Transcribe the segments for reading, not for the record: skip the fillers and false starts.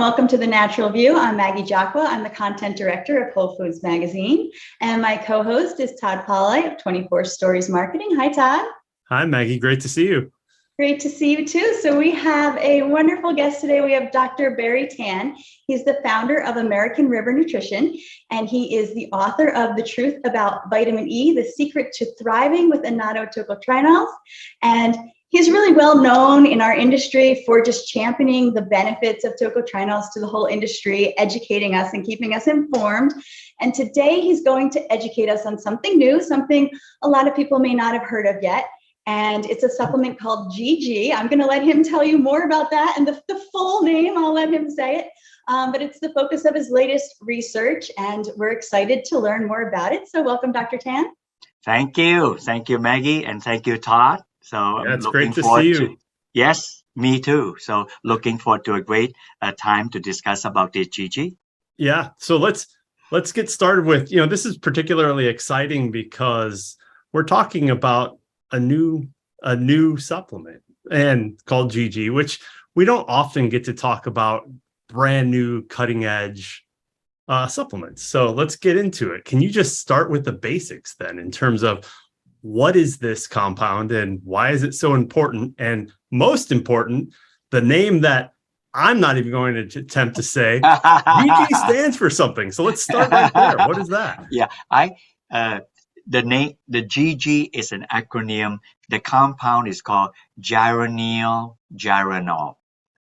welcome to The Natural View. I'm Maggie Jacqua. I'm the content director of Whole Foods Magazine. And my co-host is Todd Pauley of 24 Stories Marketing. Hi, Todd. Hi, Maggie. Great to see you. Great to see you too. So we have a wonderful guest today. We have Dr. Barrie Tan. He's the founder of American River Nutrition, and he is the author of The Truth About Vitamin E, The Secret to Thriving with Annatto Tocotrienols. And he's really well known in our industry for just championing the benefits of tocotrienols to the whole industry, educating us and keeping us informed. And today he's going to educate us on something new, something a lot of people may not have heard of yet. And it's a supplement called GG. I'm going to let him tell you more about that, and the full name, I'll let him say it. But it's the focus of his latest research, and we're excited to learn more about it. So welcome, Dr. Tan. Thank you. Thank you, Maggie. And thank you, Todd. So yeah, it's great to see you. Yes, me too. So looking forward to a great time to discuss about this GG. Yeah. So let's get started with, this is particularly exciting because we're talking about a new supplement and called GG, which we don't often get to talk about brand new cutting edge supplements. So let's get into it. Can you just start with the basics then in terms of what is this compound and why is it so important? And most important, the name that I'm not even going to attempt to say, GG stands for something. So let's start right there. What is that? Yeah, the GG is an acronym. The compound is called Geranylgeraniol.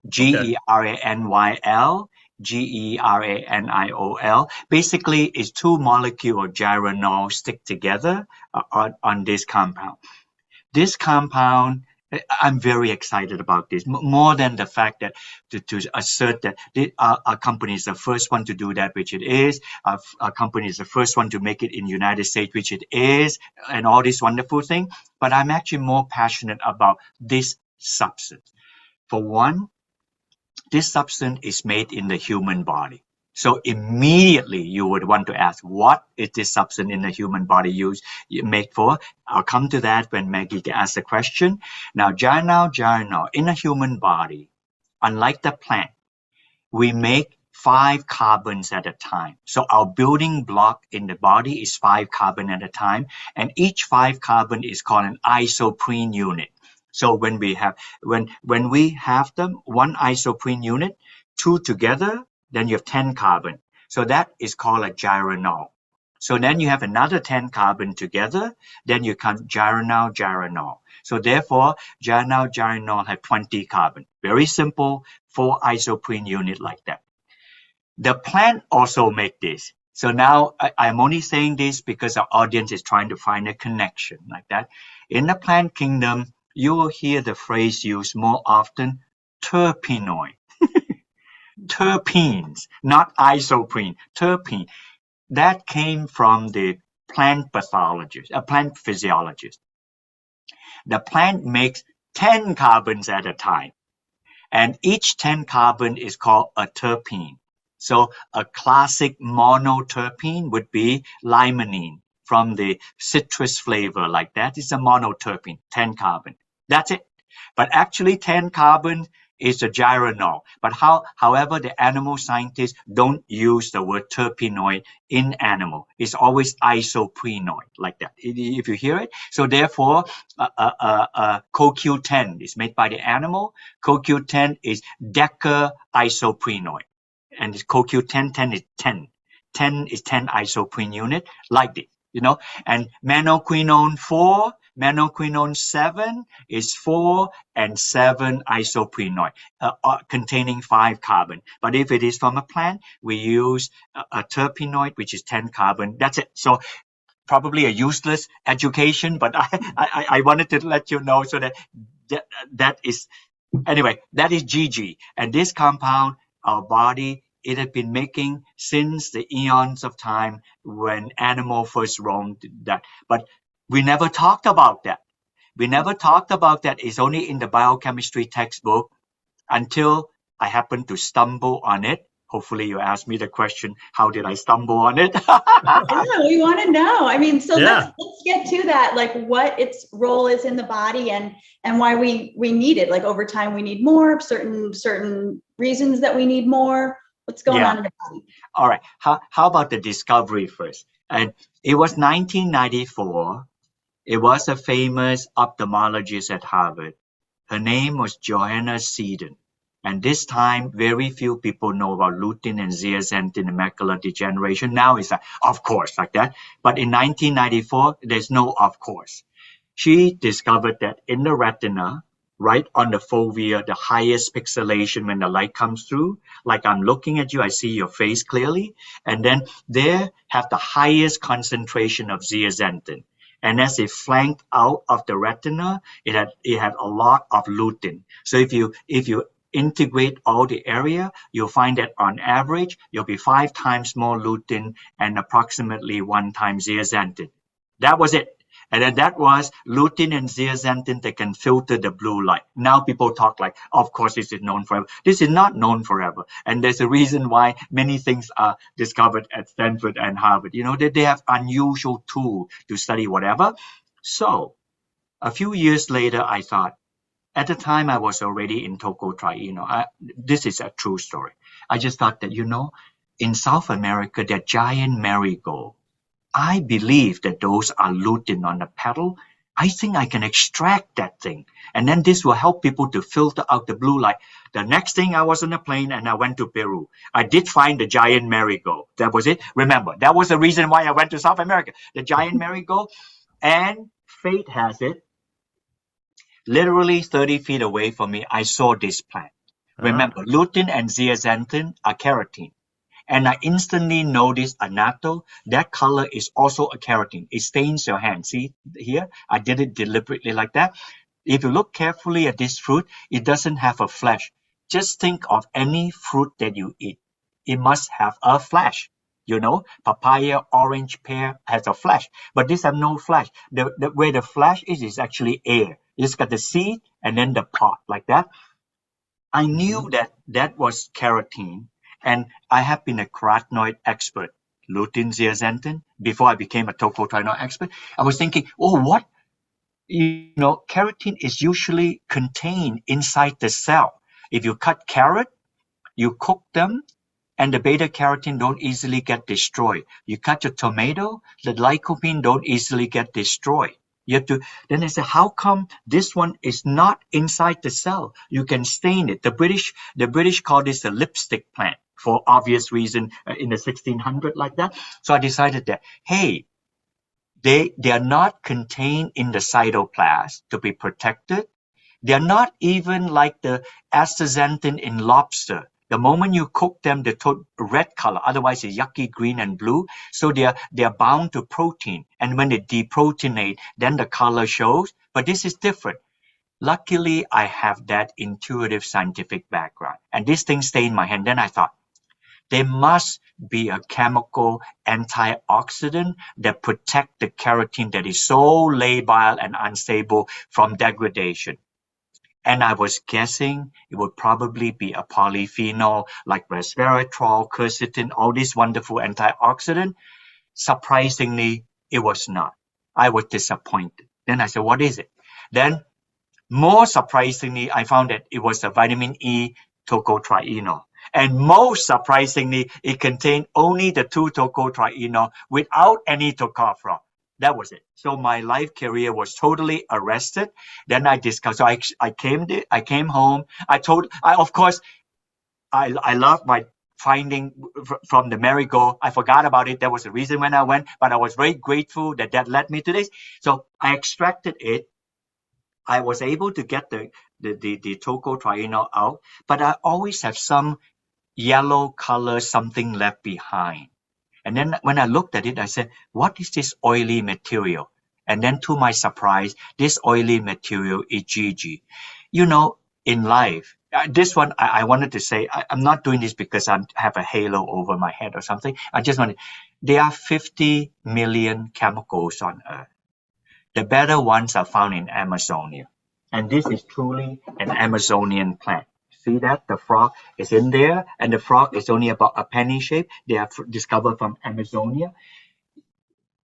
Geranyl, Geranol. Basically, it's two molecules of geranol stick together on this compound. This compound, I'm very excited about this, more than the fact that to assert that our company is the first one to do that, which it is. Our company is the first one to make it in the United States, which it is, and all this wonderful thing. But I'm actually more passionate about this substance. For one, this substance is made in the human body. So immediately you would want to ask, what is this substance in the human body made for? I'll come to that when Maggie asks the question. Now, geranol in the human body, unlike the plant, we make 5 carbons at a time. So our building block in the body is 5 carbon at a time, and each 5 carbon is called an isoprene unit. So when we have them, one isoprene unit, 2 together, then you have 10 carbon. So that is called a geranol. So then you have another 10 carbon together, then you can geranol. So therefore, geranol have 20 carbon. Very simple, 4 isoprene unit like that. The plant also make this. So now I'm only saying this because our audience is trying to find a connection like that. In the plant kingdom, you will hear the phrase used more often, terpenoid. Terpenes, not isoprene, terpene. That came from the plant pathologist, a plant physiologist. The plant makes 10 carbons at a time, and each 10 carbon is called a terpene. So a classic monoterpene would be limonene from the citrus flavor like that. It's a monoterpene, 10 carbon. That's it. But actually 10 carbon is a geranol. But however, the animal scientists don't use the word terpenoid in animal. It's always isoprenoid like that, if you hear it. So therefore, CoQ10 is made by the animal. CoQ10 is deca-isoprenoid. And CoQ10, 10 is 10. 10 is 10 isoprene unit, like this, And menaquinone 4, menaquinone 7 is 4 and 7 isoprenoid, containing 5 carbon. But if it is from a plant, we use a terpenoid, which is 10 carbon. That's it. So probably a useless education, but I wanted to let you know so that is, anyway, that is GG. And this compound, our body, it had been making since the eons of time when animal first roamed that. But we never talked about that. It's only in the biochemistry textbook until I happened to stumble on it Hopefully you ask me the question, how did I stumble on it? Yeah, we want to know. I mean, so Yeah. let's get to that, like what its role is in the body and why we need it. Like over time, we need more, certain reasons that we need more. What's going on in the body? All right. How about the discovery first? And it was 1994. It was a famous ophthalmologist at Harvard. Her name was Johanna Seedon. And this time, very few people know about lutein and zeaxanthin and macular degeneration. Now it's like, of course, like that. But in 1994, there's no of course. She discovered that in the retina, right on the fovea, the highest pixelation when the light comes through, like I'm looking at you, I see your face clearly. And then there have the highest concentration of zeaxanthin. And as it flanked out of the retina, it had a lot of lutein. So if you integrate all the area, you'll find that on average, you'll be 5 times more lutein and approximately 1 time zeaxanthin. That was it. And then that was lutein and zeaxanthin that can filter the blue light. Now people talk like, of course, this is known forever. This is not known forever. And there's a reason why many things are discovered at Stanford and Harvard. You know, that they have unusual tools to study whatever. So a few years later, I thought, at the time I was already in tocotrienol. This is a true story. I just thought that, you know, in South America, that giant marigold, I believe that those are lutein on the petal. I think I can extract that thing. And then this will help people to filter out the blue light. The next thing, I was on a plane and I went to Peru. I did find the giant marigold. That was it. Remember, that was the reason why I went to South America. The giant marigold. And fate has it, literally 30 feet away from me, I saw this plant. Remember, lutein and zeaxanthin are carotene. And I instantly noticed annatto. That color is also a carotene. It stains your hand. See here? I did it deliberately like that. If you look carefully at this fruit, it doesn't have a flesh. Just think of any fruit that you eat. It must have a flesh. You know, papaya, orange, pear has a flesh, but these have no flesh. The where the flesh is actually air. It's got the seed and then the pod like that. I knew that was carotene, and I have been a carotenoid expert, lutein, zeaxanthin, before I became a tocotrienol expert. I was thinking, oh, what? You know, carotene is usually contained inside the cell. If you cut carrot, you cook them, and the beta carotene don't easily get destroyed. You cut your tomato, the lycopene don't easily get destroyed. You have to, then I said, how come this one is not inside the cell? You can stain it. The British call this the lipstick plant for obvious reason in the 1600 like that. So I decided that, hey, they are not contained in the cytoplasm to be protected. They are not even like the astaxanthin in lobster. The moment you cook them, they turn red color. Otherwise, it's yucky green and blue. So they are bound to protein. And when they deproteinate, then the color shows. But this is different. Luckily, I have that intuitive scientific background. And this thing stayed in my hand. Then I thought, there must be a chemical antioxidant that protect the carotene that is so labile and unstable from degradation. And I was guessing it would probably be a polyphenol like resveratrol, quercetin, all these wonderful antioxidants. Surprisingly, it was not. I was disappointed. Then I said, what is it? Then, more surprisingly, I found that it was a vitamin E tocotrienol. And most surprisingly, it contained only the 2-tocotrienol without any tocopherol. That was it. So my life career was totally arrested. Then I discovered. So I came home. Of course, I love my finding from the marigold. I forgot about it. There was a reason when I went, but I was very grateful that led me to this. So I extracted it. I was able to get the tocotrienol out, but I always have some yellow color, something left behind. And then when I looked at it, I said, what is this oily material? And then to my surprise, this oily material is GG. You know, in life, this one, I wanted to say, I'm not doing this because I have a halo over my head or something. I just wanted, there are 50 million chemicals on Earth. The better ones are found in Amazonia. And this is truly an Amazonian plant. see that the frog is in there, and the frog is only about a penny shape. They are discovered from Amazonia.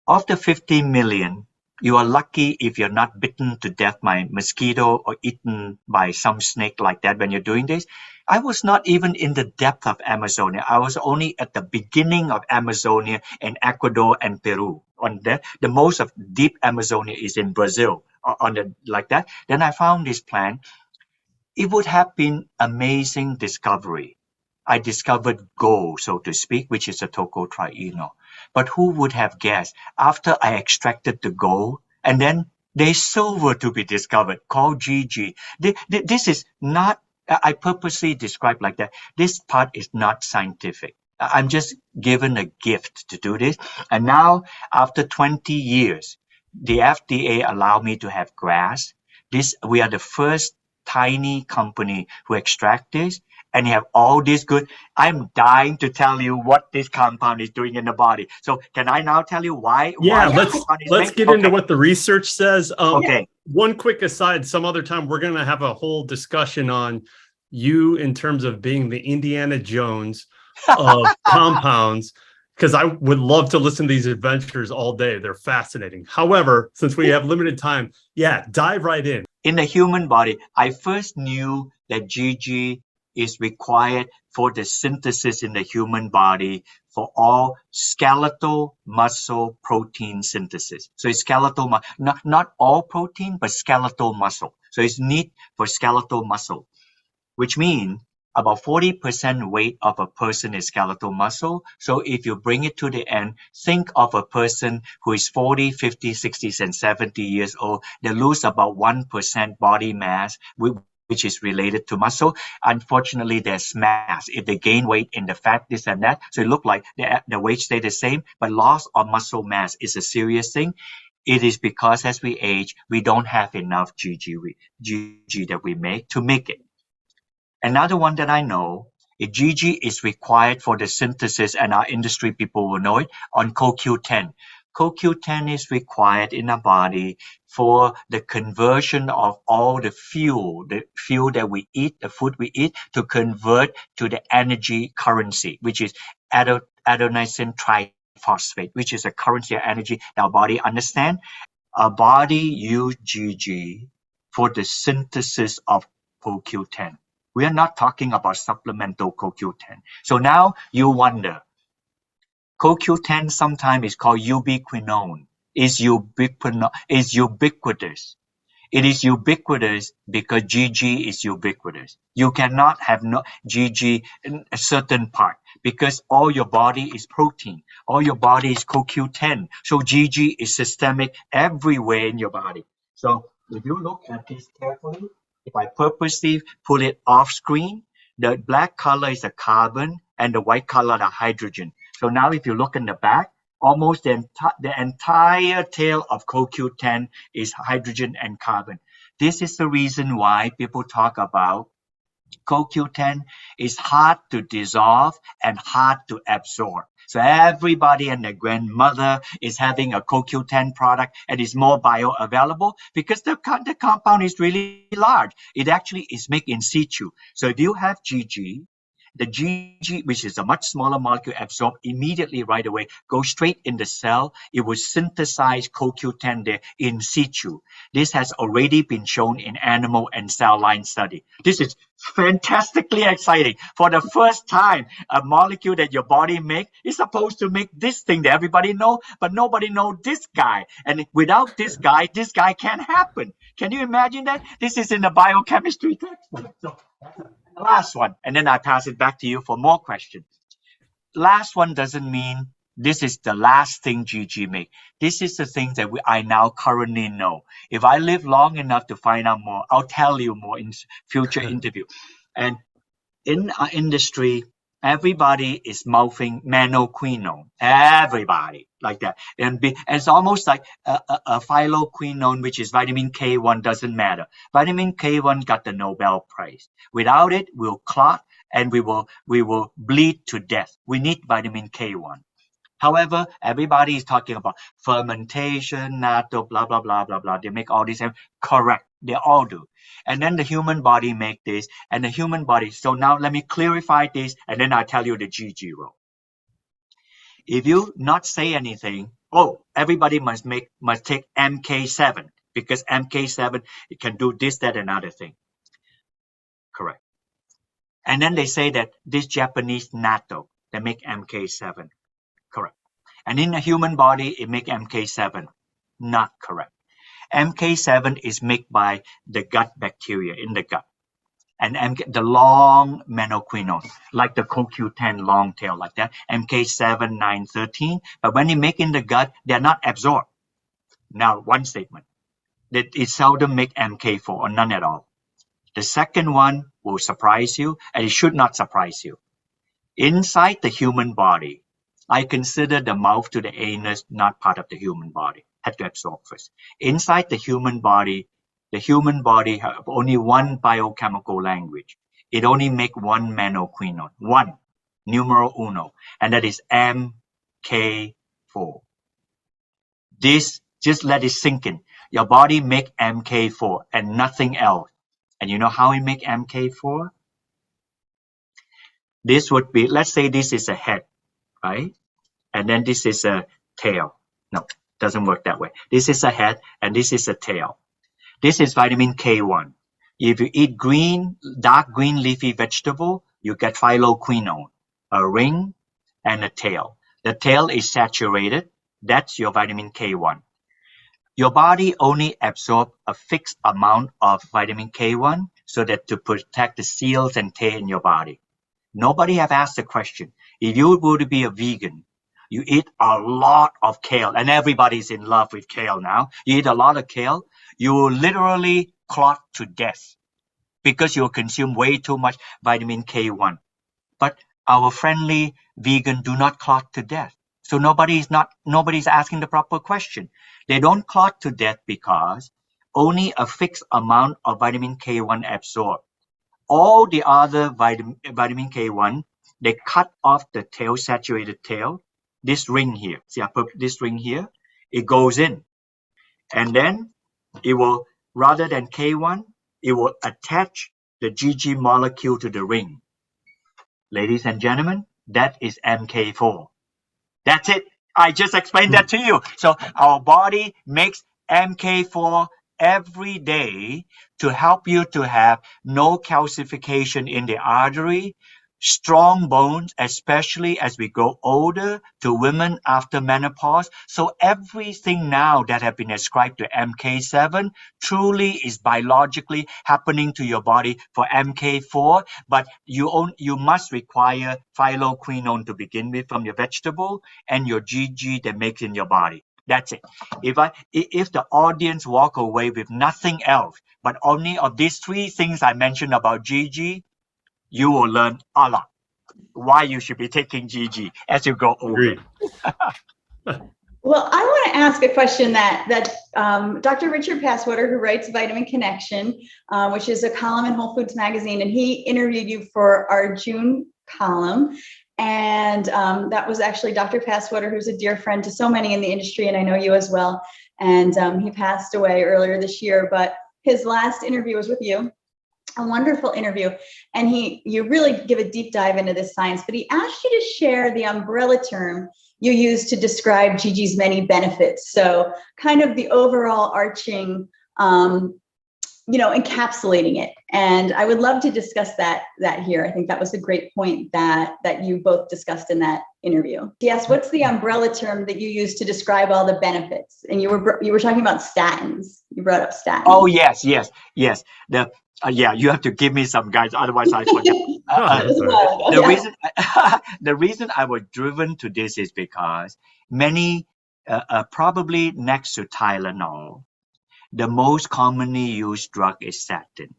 Of the 50 million, you are lucky if you're not bitten to death by mosquito or eaten by some snake like that when you're doing this. I was not even in the depth of Amazonia. I was only at the beginning of Amazonia in Ecuador and Peru. On that, the most of deep Amazonia is in Brazil. On the like that, then I found this plant. It would have been amazing discovery. I discovered gold, so to speak, which is a tocotrienol. But who would have guessed after I extracted the gold and then there's silver to be discovered called GG. This is not, I purposely describe like that. This part is not scientific. I'm just given a gift to do this. And now after 20 years, the FDA allowed me to have grass. We are the first tiny company who extract this, and you have all this good. I'm dying to tell you what this compound is doing in the body. So can I now tell you why? Yeah, why let's get into what the research says. Okay. One quick aside, some other time we're going to have a whole discussion on you in terms of being the Indiana Jones of compounds, because I would love to listen to these adventures all day. They're fascinating. However, since we have limited time, dive right in. In the human body, I first knew that GG is required for the synthesis in the human body for all skeletal muscle protein synthesis. So it's skeletal, not all protein, but skeletal muscle. So it's neat for skeletal muscle, which means about 40% weight of a person is skeletal muscle. So if you bring it to the end, think of a person who is 40, 50, 60, and 70 years old. They lose about 1% body mass, which is related to muscle. Unfortunately, there's mass. If they gain weight in the fat, this and that, so it look like the weight stay the same, but loss of muscle mass is a serious thing. It is because as we age, we don't have enough GG that we make to make it. Another one that I know, if GG is required for the synthesis, and our industry people will know it, on CoQ10. CoQ10 is required in our body for the conversion of all the fuel that we eat, the food we eat, to convert to the energy currency, which is adenosine triphosphate, which is a currency of energy that our body understands. Our body uses GG for the synthesis of CoQ10. We are not talking about supplemental CoQ10. So now you wonder, CoQ10 sometimes is called ubiquinone. Is ubiquitous. It is ubiquitous because GG is ubiquitous. You cannot have no GG in a certain part because all your body is protein. All your body is CoQ10. So GG is systemic everywhere in your body. So if you look at this carefully, if I purposely pull it off screen, the black color is the carbon and the white color the hydrogen. So now if you look in the back, almost the entire tail of CoQ10 is hydrogen and carbon. This is the reason why people talk about CoQ10 is hard to dissolve and hard to absorb. So everybody and their grandmother is having a CoQ10 product and is more bioavailable because the compound is really large. It actually is made in situ. So if you have GG, the GG, which is a much smaller molecule, absorbed immediately right away, goes straight in the cell. It will synthesize CoQ10 there in situ. This has already been shown in animal and cell line study. This is fantastically exciting. For the first time, a molecule that your body makes is supposed to make this thing that everybody know, but nobody know this guy. And without this guy can't happen. Can you imagine that? This is in the biochemistry textbook. So the last one, and then I pass it back to you for more questions. Last one doesn't mean this is the last thing GG make. This is the thing that I now currently know. If I live long enough to find out more, I'll tell you more in future interview. And in our industry, everybody is mouthing manoquinone. Everybody like that. And it's almost like a phylloquinone, which is vitamin K1, doesn't matter. Vitamin K1 got the Nobel Prize. Without it, we'll clot and we will bleed to death. We need vitamin K1. However, everybody is talking about fermentation, natto, blah, blah, blah, blah, blah. They make all this. Correct. They all do. And then the human body make this, and the human body. So now let me clarify this, and then I'll tell you the GG role. If you not say anything, oh, everybody must take MK7 because MK7 it can do this, that, and other thing. Correct. And then they say that this Japanese natto, they make MK7. Correct. And in the human body, it make MK7. Not correct. MK7 is made by the gut bacteria in the gut. And the long menoquinone, like the CoQ10 long tail, like that, MK7, 9, 13. But when you make in the gut, they're not absorbed. Now, one statement, that it seldom make MK4 or none at all. The second one will surprise you, and it should not surprise you. Inside the human body, I consider the mouth to the anus not part of the human body. Had to absorb first. Inside the human body have only one biochemical language. It only make one menoquinone, one, numero uno, and that is MK4. This, just let it sink in. Your body make MK4 and nothing else. And you know how it make MK4? This would be, let's say this is a head, right? And then this is a tail. No, doesn't work that way. This is a head and this is a tail. This is vitamin K1. If you eat dark green leafy vegetable, you get phylloquinone, a ring and a tail. The tail is saturated. That's your vitamin K1. Your body only absorbs a fixed amount of vitamin K1 so that to protect the cells and tear in your body. Nobody have asked the question. If you were to be a vegan, you eat a lot of kale, and everybody's in love with kale now. You eat a lot of kale, you will literally clot to death because you'll consume way too much vitamin K1. But our friendly vegan do not clot to death. So nobody's asking the proper question. They don't clot to death because only a fixed amount of vitamin K1 absorbed. All the other vitamin K1, they cut off the tail, saturated tail, this ring here. See, I put this ring here. It goes in. And then it will, rather than K1, it will attach the GG molecule to the ring. Ladies and gentlemen, that is MK4. That's it. I just explained that to you. So our body makes MK4 every day to help you to have no calcification in the artery, strong bones, especially as we grow older, to women after menopause. So everything now that have been ascribed to MK7 truly is biologically happening to your body for MK4, but you must require phylloquinone to begin with from your vegetable and your GG that makes in your body. That's it. If the audience walk away with nothing else, but only of these three things I mentioned about GG, you will learn a lot why you should be taking GG as you grow older. Well, I want to ask a question that Dr. Richard Passwater, who writes Vitamin Connection, which is a column in Whole Foods Magazine, and he interviewed you for our June column. And that was actually Dr. Passwater, who's a dear friend to so many in the industry, and I know you as well. And he passed away earlier this year, but his last interview was with you. A wonderful interview, and you really give a deep dive into this science, but he asked you to share the umbrella term you use to describe GG's many benefits. So kind of the overall arching, encapsulating it. And I would love to discuss that here. I think that was a great point that you both discussed in that interview. Yes, what's the umbrella term that you use to describe all the benefits? And you were talking about statins. You brought up statins. Oh, yes. You have to give me some guides, otherwise I forget. The reason I was driven to this is because many, probably next to Tylenol, the most commonly used drug is statin.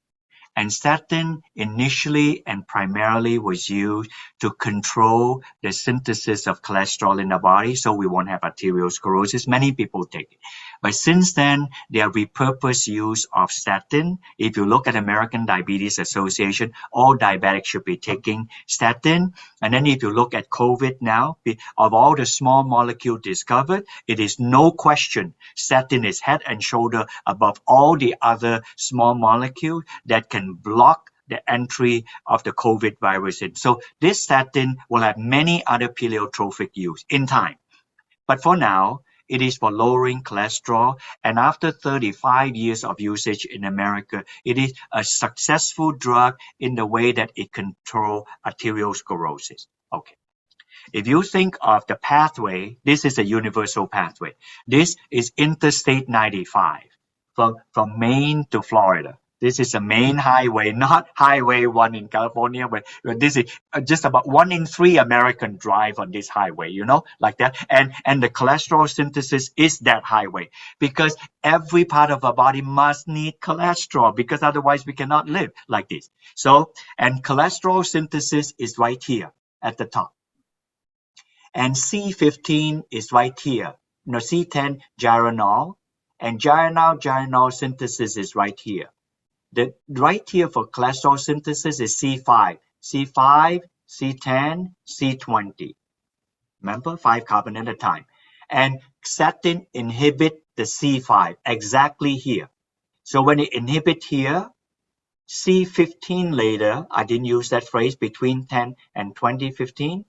And statin initially and primarily was used to control the synthesis of cholesterol in the body so we won't have arteriosclerosis. Many people take it. But since then, there are repurposed use of statin. If you look at American Diabetes Association, all diabetics should be taking statin. And then if you look at COVID now, of all the small molecule discovered, it is no question statin is head and shoulder above all the other small molecules that can block the entry of the COVID virus in. So this statin will have many other pleiotropic use in time. But for now, it is for lowering cholesterol. And after 35 years of usage in America, it is a successful drug in the way that it controls arteriosclerosis. Okay. If you think of the pathway, this is a universal pathway. This is Interstate 95 from Maine to Florida. This is a main highway, not Highway 1 in California, but this is just about 1 in 3 Americans drive on this highway, like that. And the cholesterol synthesis is that highway because every part of our body must need cholesterol because otherwise we cannot live like this. So, and cholesterol synthesis is right here at the top. And C15 is right here. C10, geranol, and geranol synthesis is right here. The right here for cholesterol synthesis is C5, C10, C20. Remember, 5 carbon at a time. And statin inhibit the C5 exactly here. So when it inhibit here, C15 later, I didn't use that phrase, between 10 and 2015,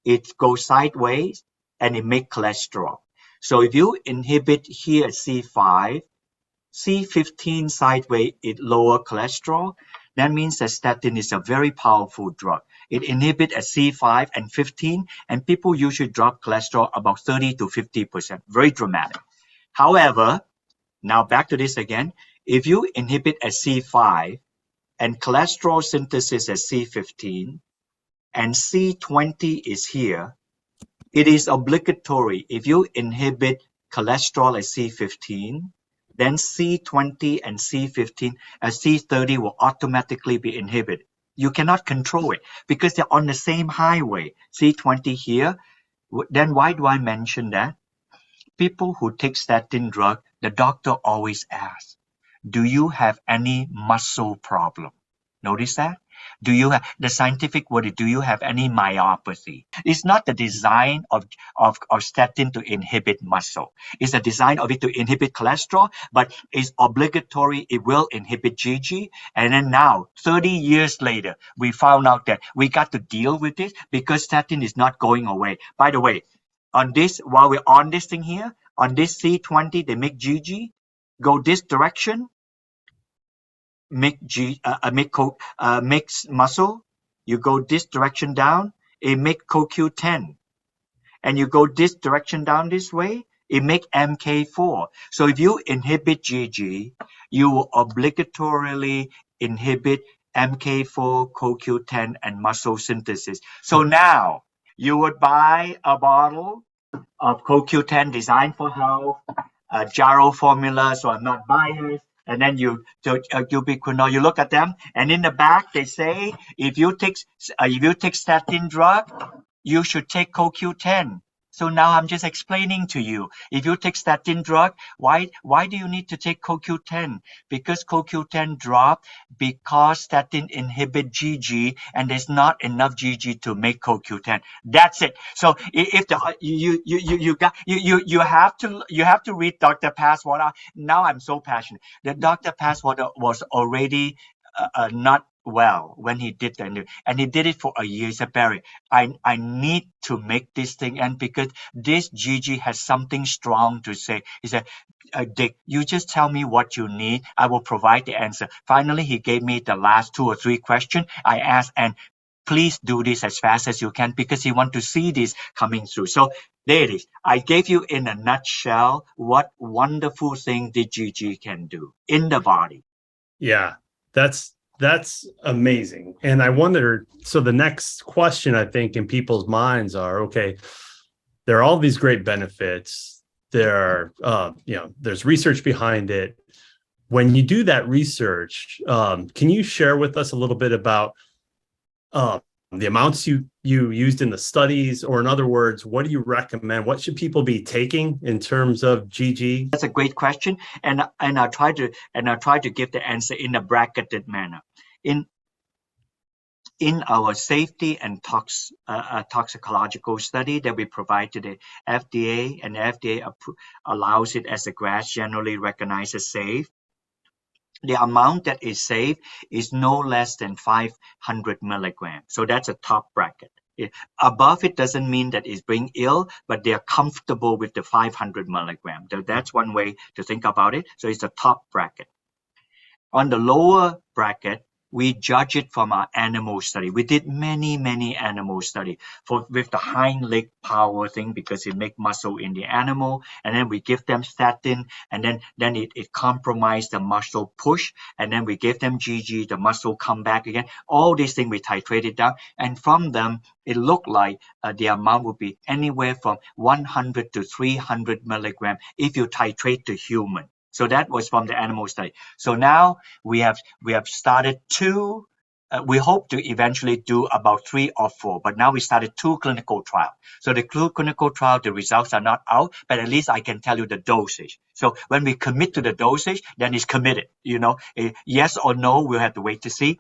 it goes sideways and it makes cholesterol. So if you inhibit here C5, C15 sideways, it lower cholesterol. That means that statin is a very powerful drug. It inhibits at C5 and 15, and people usually drop cholesterol about 30 to 50%. Very dramatic. However, now back to this again. If you inhibit at C5 and cholesterol synthesis at C15, and C20 is here, it is obligatory. If you inhibit cholesterol at C15, then C20 and C15 and C30 will automatically be inhibited. You cannot control it because they're on the same highway. C20 here. Then why do I mention that? People who take statin drug, the doctor always asks, do you have any muscle problem? Notice that? Do you have the scientific word? Do you have any myopathy? It's not the design of statin to inhibit muscle. It's the design of it to inhibit cholesterol, but it's obligatory. It will inhibit GG. And then now, 30 years later, we found out that we got to deal with this because statin is not going away. By the way, on this, while we're on this thing here, on this C20, they make GG go this direction. Makes muscle, you go this direction down, it make CoQ10. And you go this direction down this way, it make MK4. So if you inhibit GG, you will obligatorily inhibit MK4, CoQ10, and muscle synthesis. So now you would buy a bottle of CoQ10 designed for health, Jaro formula, so I'm not biased. And then you look at them, and in the back they say if you take statin drug, you should take CoQ10. So now I'm just explaining to you, if you take statin drug, why do you need to take CoQ10? Because CoQ10 drop because statin inhibit GG, and there's not enough GG to make CoQ10. That's it. So if you have to read Dr. Passwater. Now I'm so passionate. That Dr. Passwater was already not well when he did that, and he did it for a year. He said, Barrie, I need to make this thing, and because this GG has something strong to say. He said, Dick, you just tell me what you need, I will provide the answer. Finally, he gave me the last 2 or 3 questions. I asked, and please do this as fast as you can because he wants to see this coming through. So there it is. I gave you in a nutshell what wonderful thing the GG can do in the body. Yeah, that's amazing. And I wonder, so the next question I think in people's minds are, okay, there are all these great benefits. There are, there's research behind it. when you do that research, can you share with us a little bit about the amounts you used in the studies, or in other words, what do you recommend? What should people be taking in terms of GG? That's a great question, and I'll try to give the answer in a bracketed manner. In our safety and toxicological study that we provide to the FDA, and the FDA allows it as a grass generally recognized as safe, the amount that is safe is no less than 500 milligrams. So that's a top bracket. Above it doesn't mean that it's being ill, but they're comfortable with the 500 milligrams. So that's one way to think about it. So it's a top bracket. On the lower bracket, we judge it from our animal study. We did many animal study with the hind leg power thing, because it make muscle in the animal, and then we give them statin, and then it compromised the muscle push, and then we give them GG, the muscle come back again. All these things we titrated down, and from them it looked like the amount would be anywhere from 100 to 300 milligrams if you titrate to human. So that was from the animal study. So now we have started two. We hope to eventually do about 3 or 4, but now we started 2 clinical trials. So the clinical trial, the results are not out, but at least I can tell you the dosage. So when we commit to the dosage, then it's committed. Yes or no, we'll have to wait to see.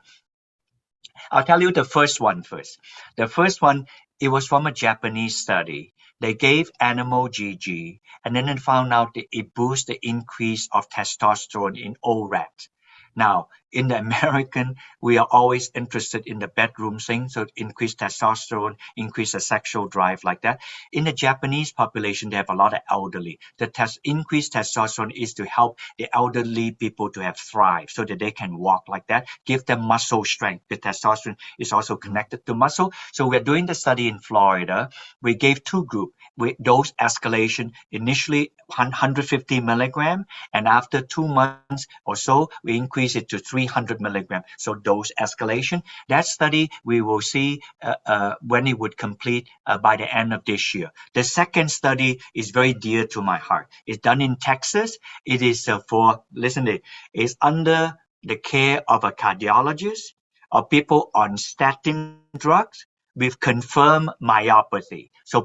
I'll tell you the first one first. The first one, it was from a Japanese study. They gave animal GG, and then they found out that it boosts the increase of testosterone in old rats. Now, in the American, we are always interested in the bedroom thing, so increase testosterone, increase the sexual drive like that. In the Japanese population, they have a lot of elderly. The increased testosterone is to help the elderly people to have thrive, so that they can walk like that, give them muscle strength. The testosterone is also connected to muscle. So we're doing the study in Florida. We gave 2 groups. With dose escalation, initially 150 milligrams, and after 2 months or so, we increase it to 300 milligrams. So dose escalation. That study we will see when it would complete by the end of this year. The second study is very dear to my heart. It's done in Texas. It is it's under the care of a cardiologist or people on statin drugs with confirmed myopathy. So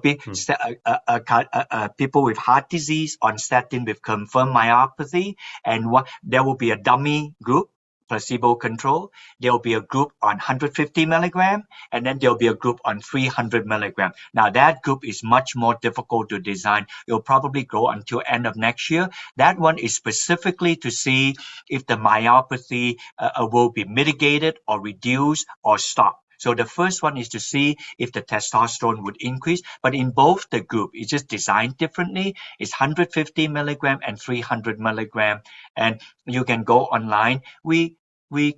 people with heart disease on statin with confirmed myopathy, and there will be a dummy group, placebo control. There will be a group on 150 milligrams, and then there will be a group on 300 milligrams. Now that group is much more difficult to design. It will probably go until end of next year. That one is specifically to see if the myopathy will be mitigated or reduced or stopped. So the first one is to see if the testosterone would increase, but in both the group, it's just designed differently. It's 150 milligram and 300 milligram, and you can go online. We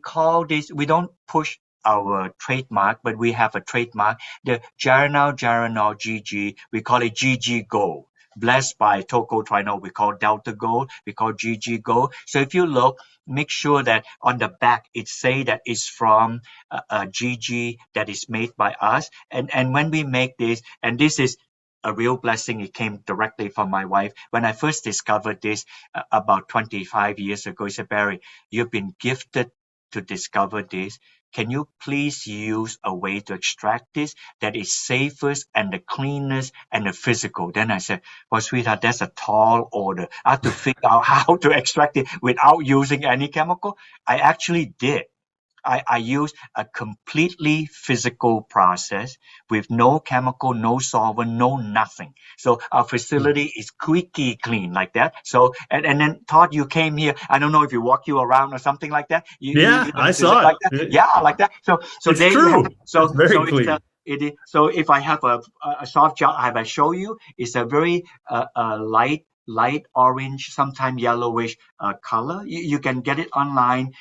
call this, we don't push our trademark, but we have a trademark, the Geranylgeraniol GG. We call it GG Gold. Blessed by Tocotrienols, we call Delta Gold, we call GG Gold. So if you look, make sure that on the back it say that it's from GG, that is made by us. And when we make this, and this is a real blessing, it came directly from my wife. When I first discovered this about 25 years ago, she said, Barrie, you've been gifted to discover this. Can you please use a way to extract this that is safest and the cleanest and the physical? Then I said, well, sweetheart, that's a tall order. I have to figure out how to extract it without using any chemical. I actually did. I used a completely physical process with no chemical, no solvent, no nothing. So our facility is squeaky clean like that. So, and then Todd, you came here. I don't know if you walk you around or something like that. I saw like it. that? Yeah, like that. So it's there true. You have, so it's very so clean. So if I have a soft gel, I will show you. It's a very light orange, sometimes yellowish color. You can get it online.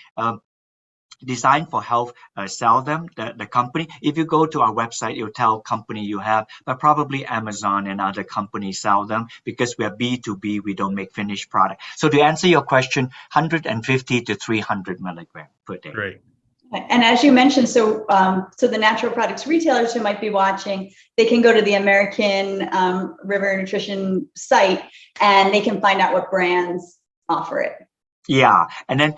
Design for Health sell them, the company. If you go to our website, it'll tell company you have, but probably Amazon and other companies sell them because we are B2B, we don't make finished product. So to answer your question, 150 to 300 milligrams per day. Great. And as you mentioned, so the natural products retailers who might be watching, they can go to the American River Nutrition site and they can find out what brands offer it. Yeah, and then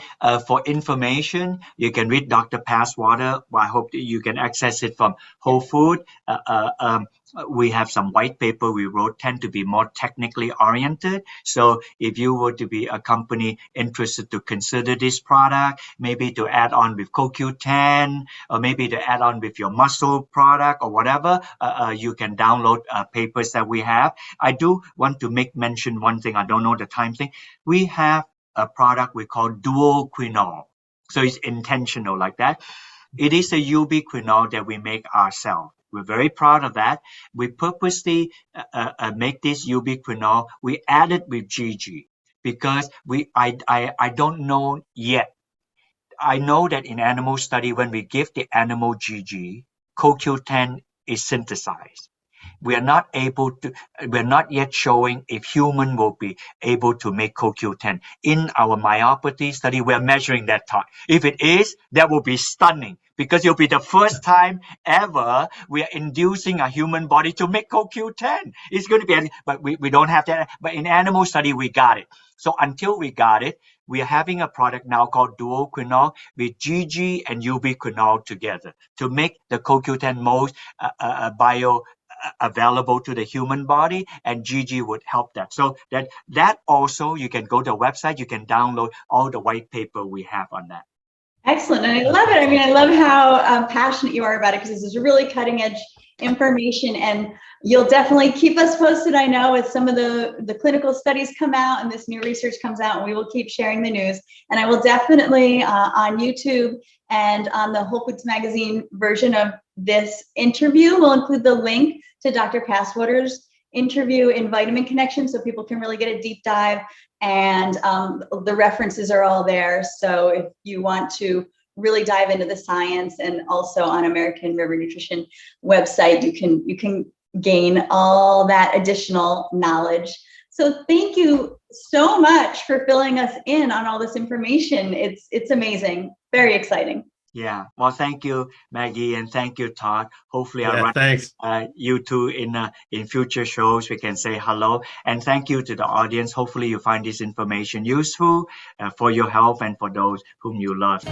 for information, you can read Dr. Passwater. I hope that you can access it from Whole Food. We have some white paper we wrote, tend to be more technically oriented. So if you were to be a company interested to consider this product, maybe to add on with CoQ10, or maybe to add on with your muscle product or whatever, you can download papers that we have. I do want to make mention one thing. I don't know the time thing. We have a product we call duoquinol. So it's intentional like that. It is a ubiquinol that we make ourselves. We're very proud of that. We purposely make this ubiquinol. We add it with GG because I don't know yet. I know that in animal study, when we give the animal GG, CoQ10 is synthesized. We're not yet showing if human will be able to make CoQ10. In our myopathy study, we're measuring that talk. If it is, that will be stunning because it'll be the first time ever we are inducing a human body to make CoQ10. It's going to be, but we don't have that. But in animal study, we got it. So until we got it, we are having a product now called duoquinol with GG and ubiquinol together to make the CoQ10 most bio available to the human body, and GG would help that. So that also, you can go to the website, you can download all the white paper we have on that. Excellent. And I love it. I mean, I love how passionate you are about it, because this is really cutting edge information, and you'll definitely keep us posted. I know as some of the clinical studies come out and this new research comes out, and we will keep sharing the news. And I will definitely on YouTube and on the Whole Foods Magazine version of this interview, we'll include the link to Dr. Passwater's interview in Vitamin Connection, so people can really get a deep dive, and the references are all there. So if you want to really dive into the science, and also on American River Nutrition website, you can gain all that additional knowledge. So thank you so much for filling us in on all this information. It's amazing, very exciting. Yeah, well, thank you, Maggie, and thank you, Todd. Hopefully, I'll run Thanks. you two in future shows. We can say hello, and thank you to the audience. Hopefully, you find this information useful for your health and for those whom you love.